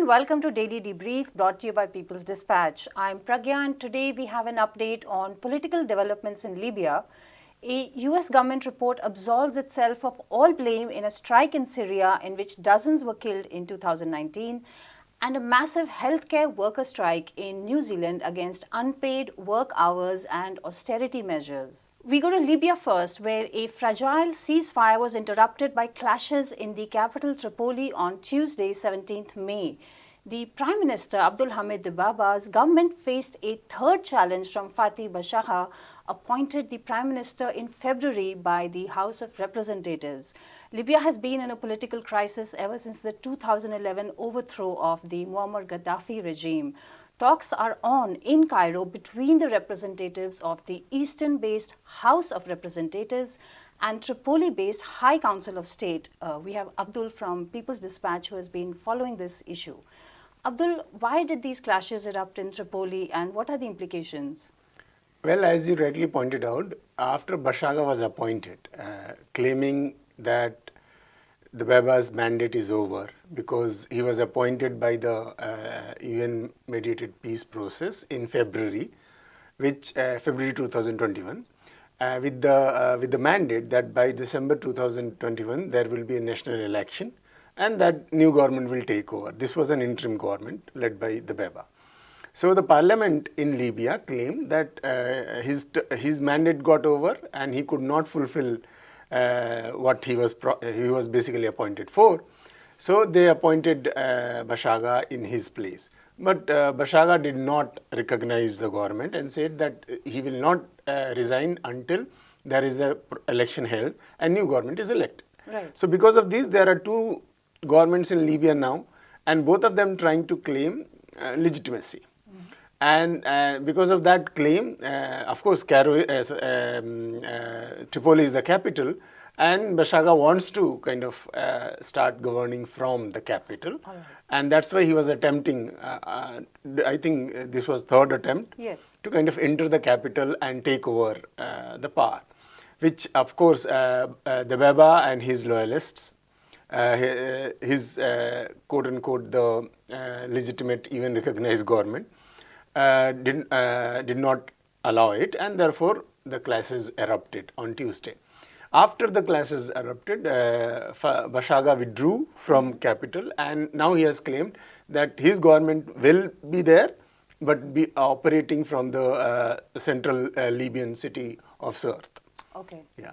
everyone, welcome to Daily Debrief brought to you by People's Dispatch. I'm Pragya and today we have an update on political developments in Libya. A US government report absolves itself of all blame in a strike in Syria in which dozens were killed in 2019 and a massive healthcare worker strike in New Zealand against unpaid work hours and austerity measures. We go to Libya first, where a fragile ceasefire was interrupted by clashes in the capital Tripoli on Tuesday, 17th May. The Prime Minister Abdul Hamid Dababa's government faced a third challenge from Fatih Bashaha, appointed the Prime Minister in February by the House of Representatives. Libya has been in a political crisis ever since the 2011 overthrow of the Muammar Gaddafi regime. Talks are on in Cairo between the representatives of the Eastern-based House of Representatives and Tripoli-based High Council of State. We have Abdul from People's Dispatch who has been following this issue. Abdul, why did these clashes erupt in Tripoli and what are the implications? Well, as you rightly pointed out, after Bashaga was appointed, claiming that the Baba's mandate is over because he was appointed by the UN-mediated peace process in February, February 2021, with the mandate that by December 2021 there will be a national election and that new government will take over. This was an interim government led by the Baba. So the parliament in Libya claimed that his mandate got over and he could not fulfill what he was basically appointed for. So they appointed Bashaga in his place. But Bashaga did not recognize the government and said that he will not resign until there is an election held and new government is elected. Right. So because of this, there are two governments in Libya now, and both of them trying to claim legitimacy. And because of that claim, of course, Tripoli is the capital, and Bashaga wants to kind of start governing from the capital. Right. And that's why he was attempting, I think this was third attempt, Yes, to kind of enter the capital and take over the power, which of course the Baba and his loyalists, his quote-unquote the legitimate, even recognized government, did not allow it, and therefore the clashes erupted on Tuesday. After the clashes erupted, Bashaga withdrew from capital, and now he has claimed that his government will be there, but be operating from the central Libyan city of Sirte. okay. Yeah.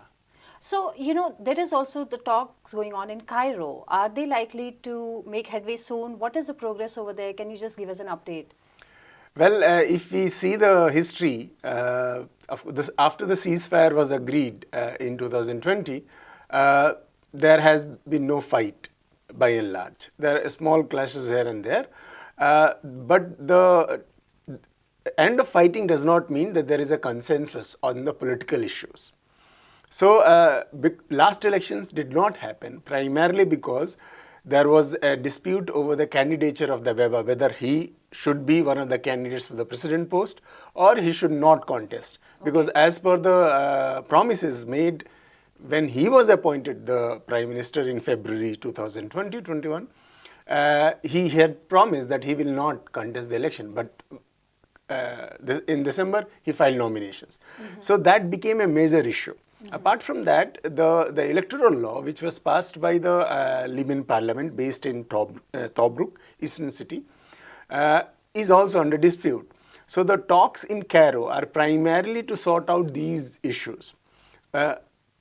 So, there is also the talks going on in Cairo. Are they likely to make headway soon? What is the progress over there? Can you just give us an update? Well, if we see the history, after the ceasefire was agreed in 2020, there has been no fight by and large. There are small clashes here and there, but the end of fighting does not mean that there is a consensus on the political issues. So, last elections did not happen primarily because there was a dispute over the candidature of the Baba, whether he should be one of the candidates for the president post or he should not contest. Okay. Because as per the promises made when he was appointed the Prime Minister in February 2020-21, he had promised that he will not contest the election, but in December he filed nominations. So that became a major issue. Apart from that, the electoral law, which was passed by the Libyan parliament based in Tobruk, eastern city, is also under dispute. So the talks in Cairo are primarily to sort out these issues.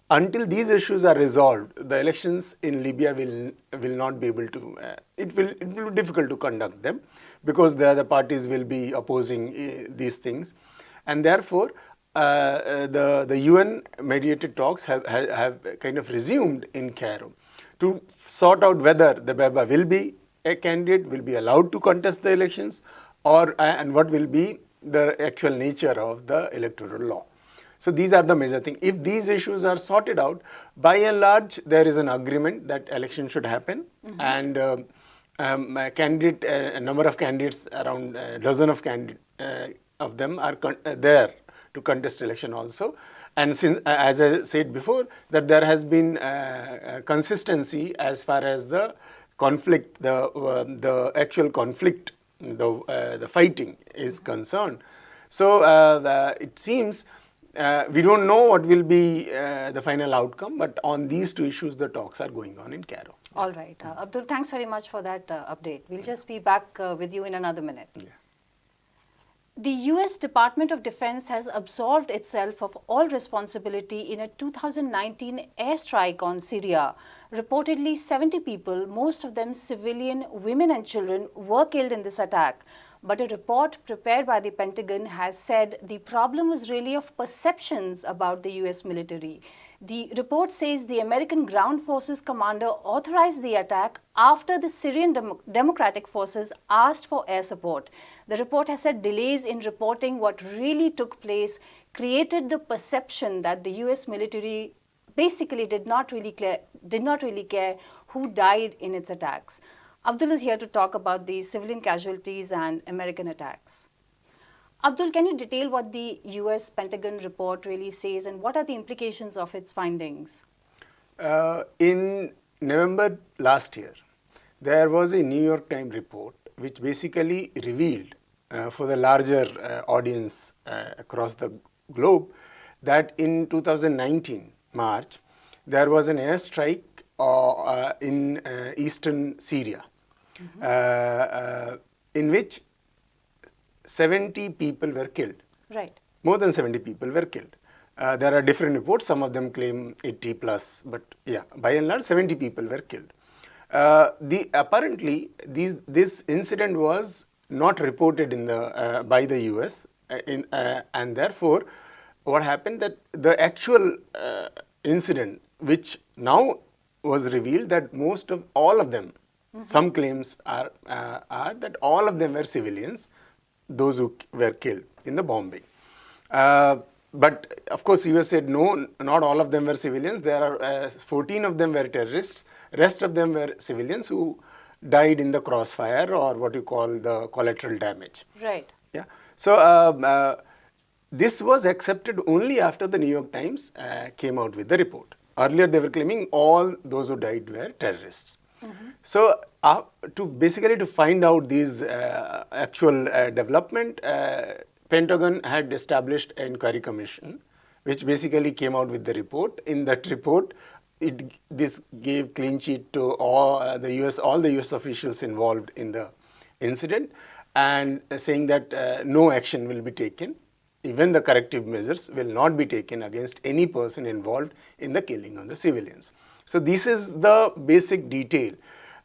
Until these issues are resolved, the elections in Libya will not be able to, it will be difficult to conduct them because the other parties will be opposing these things. And therefore, the UN mediated talks have kind of resumed in Cairo to sort out whether the Baba will be a candidate, will be allowed to contest the elections, or and what will be the actual nature of the electoral law. So these are the major things. If these issues are sorted out, by and large, there is an agreement that election should happen, and a number of candidates, around a dozen of them are there to contest election also. And since, as I said before, that there has been consistency as far as the conflict, the actual conflict, the fighting is concerned. So it seems we don't know what will be the final outcome, but on these two issues, the talks are going on in Cairo. All right. Abdul, thanks very much for that update. We'll just be back with you in another minute. Yeah. The US Department of Defense has absolved itself of all responsibility in a 2019 airstrike on Syria. Reportedly, 70 people, most of them civilian women and children, were killed in this attack. But a report prepared by the Pentagon has said the problem was really of perceptions about the US military. The report says the American Ground Forces commander authorized the attack after the Syrian Democratic Forces asked for air support. The report has said delays in reporting what really took place created the perception that the US military basically did not really care who died in its attacks. Abdul is here to talk about the civilian casualties and American attacks. Abdul, can you detail what the US Pentagon report really says and what are the implications of its findings? In November last year, there was a New York Times report which basically revealed for the larger audience across the globe that in 2019 March, there was an airstrike in eastern Syria, in which 70 people were killed. Right. More than 70 people were killed. There are different reports. Some of them claim 80 plus, but yeah, by and large, 70 people were killed. Apparently, this incident was not reported in by the US, and therefore, what happened that the actual incident, which now was revealed that most of all of them, some claims are that all of them were civilians, those who were killed in the bombing. But of course, US said no, not all of them were civilians. There are 14 of them were terrorists. Rest of them were civilians who died in the crossfire or what you call the collateral damage. Right. Yeah. So this was accepted only after the New York Times came out with the report. Earlier, they were claiming all those who died were terrorists. So, to find out these actual development, Pentagon had established an inquiry commission, which basically came out with the report. In that report, this gave clean sheet to all the US officials involved in the incident, and saying that no action will be taken. Even the corrective measures will not be taken against any person involved in the killing of the civilians. So this is the basic detail.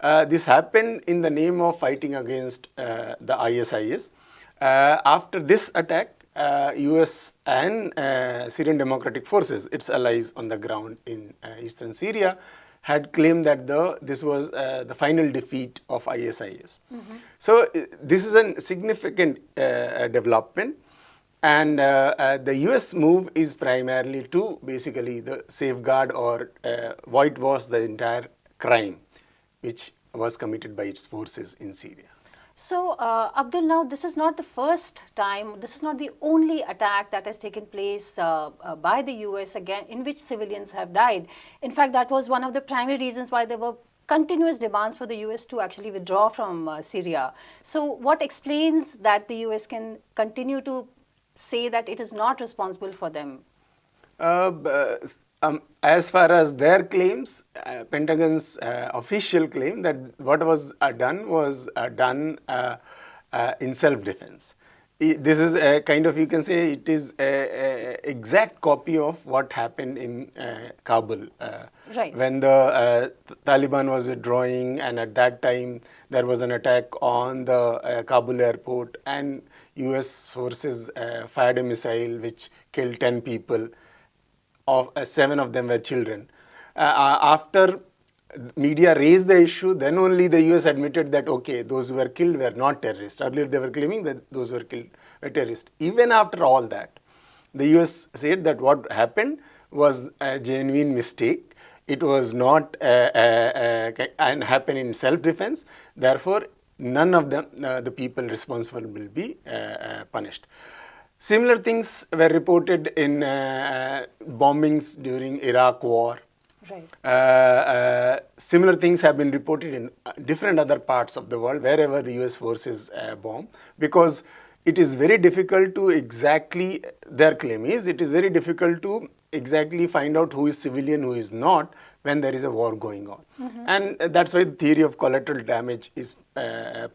This happened in the name of fighting against the ISIS. After this attack, US and Syrian Democratic Forces, its allies on the ground in eastern Syria, had claimed that this was the final defeat of ISIS. So this is a significant development. And the US move is primarily to basically the safeguard or whitewash the entire crime which was committed by its forces in Syria. So, Abdul, now this is not the first time, this is not the only attack that has taken place by the US again in which civilians have died. In fact, that was one of the primary reasons why there were continuous demands for the US to actually withdraw from Syria. So, what explains that the US can continue to say that it is not responsible for them? As far as their claims, Pentagon's official claim that what was done in self-defense. This is a kind of, you can say, it is a exact copy of what happened in Kabul. Right. When the Taliban was withdrawing, and at that time there was an attack on the Kabul airport, and US forces fired a missile which killed 10 people. 7 of them were children. After media raised the issue, then only the US admitted that, okay, those who were killed were not terrorists. Earlier they were claiming that those who were killed were terrorists. Even after all that, the US said that what happened was a genuine mistake. It was not and happened in self-defense. Therefore, none of them, the people responsible will be punished. Similar things were reported in bombings during Iraq war. Right. Similar things have been reported in different other parts of the world wherever the US forces bomb, because it is very difficult to exactly, their claim is, it is very difficult to exactly find out who is civilian, who is not, when there is a war going on. And that's why the theory of collateral damage is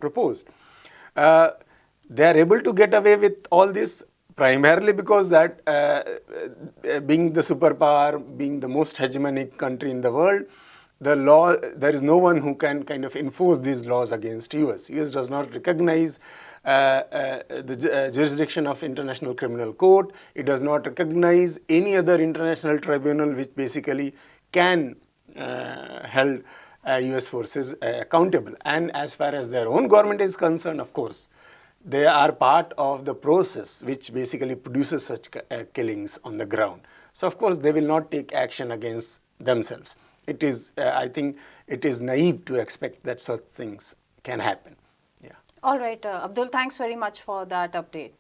proposed. They are able to get away with all this primarily because that being the superpower, being the most hegemonic country in the world, the law, there is no one who can kind of enforce these laws against US. US does not recognize the jurisdiction of International Criminal Court. It does not recognize any other international tribunal which basically can hold US forces accountable. And as far as their own government is concerned, of course, they are part of the process which basically produces such killings on the ground. So of course they will not take action against themselves. It is, I think, it is naive to expect that such things can happen. Yeah. All right, Abdul, thanks very much for that update.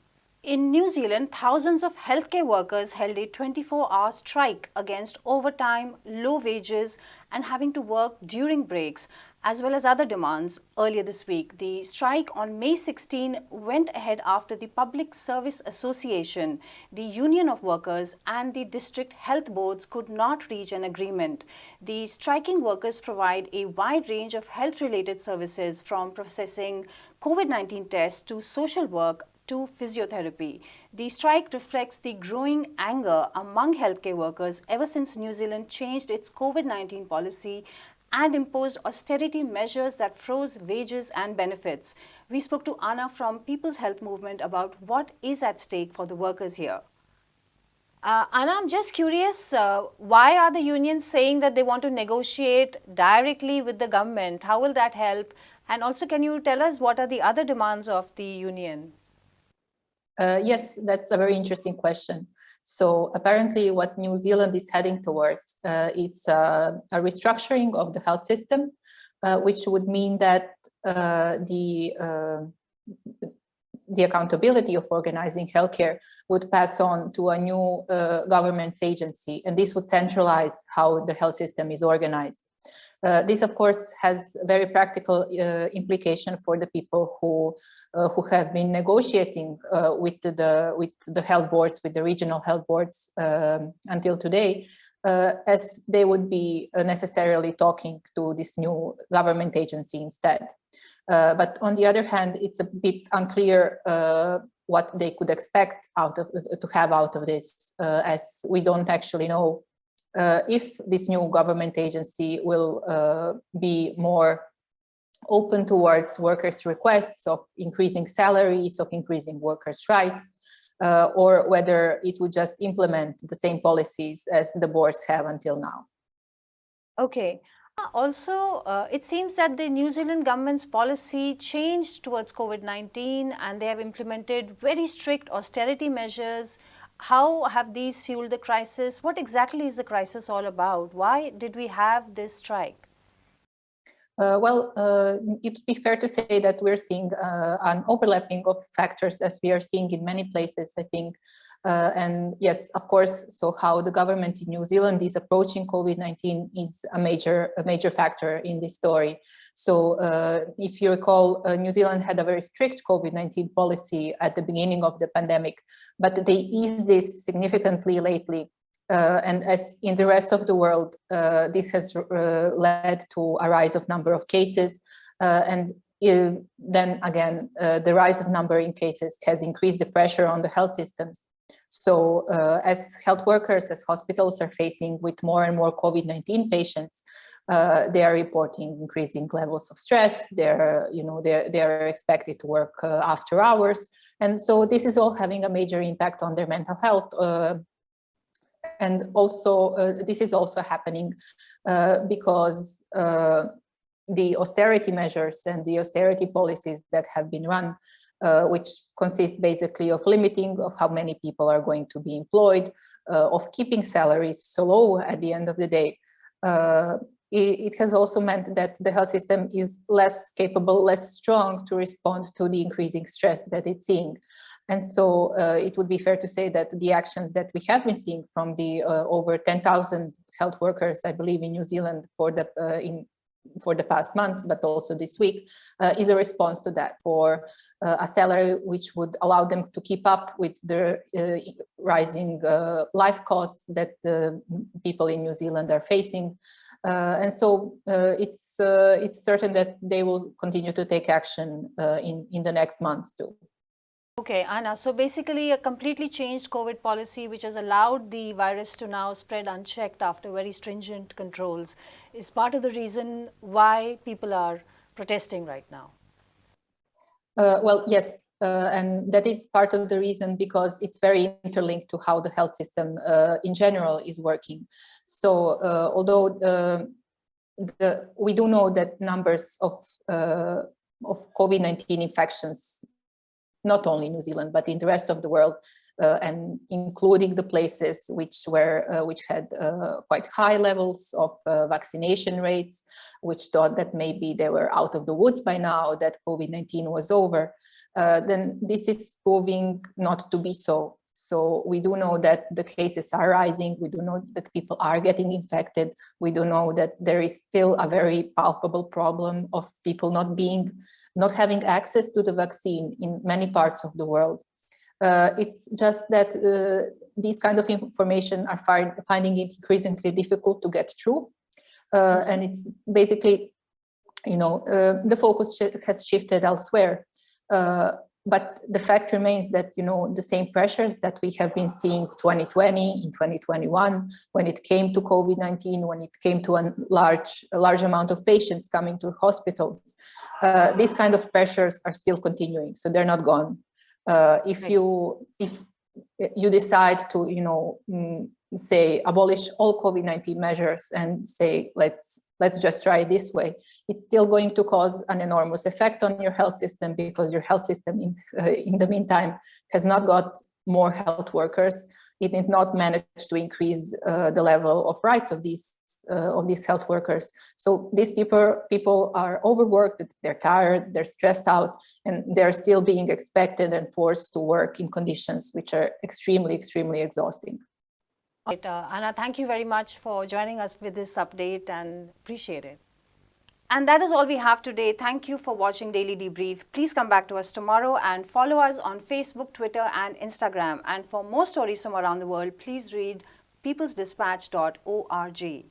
In New Zealand, thousands of healthcare workers held a 24-hour strike against overtime, low wages, and having to work during breaks, as well as other demands earlier this week. The strike on May 16 went ahead after the Public Service Association, the Union of Workers, and the district health boards could not reach an agreement. The striking workers provide a wide range of health-related services, from processing COVID-19 tests to social work to physiotherapy. The strike reflects the growing anger among healthcare workers ever since New Zealand changed its COVID-19 policy and imposed austerity measures that froze wages and benefits. We spoke to Anna from People's Health Movement about what is at stake for the workers here. Anna, I'm just curious, why are the unions saying that they want to negotiate directly with the government? How will that help? And also, can you tell us what are the other demands of the union? Yes, that's a very interesting question. So apparently what New Zealand is heading towards, it's a restructuring of the health system, which would mean that the accountability of organizing healthcare would pass on to a new government agency, and this would centralize how the health system is organized. This, of course, has very practical implication for the people who have been negotiating with the health boards, with the regional health boards until today, as they would be necessarily talking to this new government agency instead. But on the other hand, it's a bit unclear what they could expect to have out of this, as we don't actually know if this new government agency will be more open towards workers' requests of increasing salaries, of increasing workers' rights, or whether it would just implement the same policies as the boards have until now. Okay. Also, it seems that the New Zealand government's policy changed towards COVID-19 and they have implemented very strict austerity measures. How have these fueled the crisis? What exactly is the crisis all about? Why did we have this strike? Well, it would be fair to say that we're seeing an overlapping of factors, as we are seeing in many places, I think. And yes, of course, so how the government in New Zealand is approaching COVID-19 is a major factor in this story. So if you recall, New Zealand had a very strict COVID-19 policy at the beginning of the pandemic, but they eased this significantly lately. And as in the rest of the world, this has led to a rise of number of cases. And then again, the rise of number in cases has increased the pressure on the health systems. So as health workers, as hospitals are facing with more and more COVID-19 patients, they are reporting increasing levels of stress. They're expected to work after hours. And so this is all having a major impact on their mental health. And also, this is also happening because the austerity measures and the austerity policies that have been run, which consist basically of limiting of how many people are going to be employed, of keeping salaries so low at the end of the day, it has also meant that the health system is less capable, less strong to respond to the increasing stress that it's seeing. And so it would be fair to say that the action that we have been seeing from the over 10,000 health workers, I believe, in New Zealand for the past months, but also this week, is a response to that, for a salary which would allow them to keep up with the rising life costs that people in New Zealand are facing. And so it's certain that they will continue to take action in the next months too. Okay, Anna, so basically a completely changed COVID policy which has allowed the virus to now spread unchecked after very stringent controls is part of the reason why people are protesting right now. Well, yes, and that is part of the reason, because it's very interlinked to how the health system in general is working. So although we do know that numbers of COVID-19 infections, not only in New Zealand, but in the rest of the world, and including the places which had quite high levels of vaccination rates, which thought that maybe they were out of the woods by now, that COVID-19 was over, then this is proving not to be so. So we do know that the cases are rising. We do know that people are getting infected. We do know that there is still a very palpable problem of people not having access to the vaccine in many parts of the world. It's just that these kind of information are finding it increasingly difficult to get through. And it's basically, the focus has shifted elsewhere. But the fact remains that, the same pressures that we have been seeing 2020, in 2021, when it came to COVID-19, when it came to a large amount of patients coming to hospitals, these kind of pressures are still continuing, so they're not gone. If you decide to, say, abolish all COVID-19 measures and say, let's just try it this way, it's still going to cause an enormous effect on your health system, because your health system in the meantime has not got more health workers. It did not manage to increase the level of rights of these health workers. So these people are overworked, they're tired, they're stressed out, and they're still being expected and forced to work in conditions which are extremely, extremely exhausting. Right, Anna, thank you very much for joining us with this update, and appreciate it. And that is all we have today. Thank you for watching Daily Debrief. Please come back to us tomorrow and follow us on Facebook, Twitter and Instagram. And for more stories from around the world, please read peoplesdispatch.org.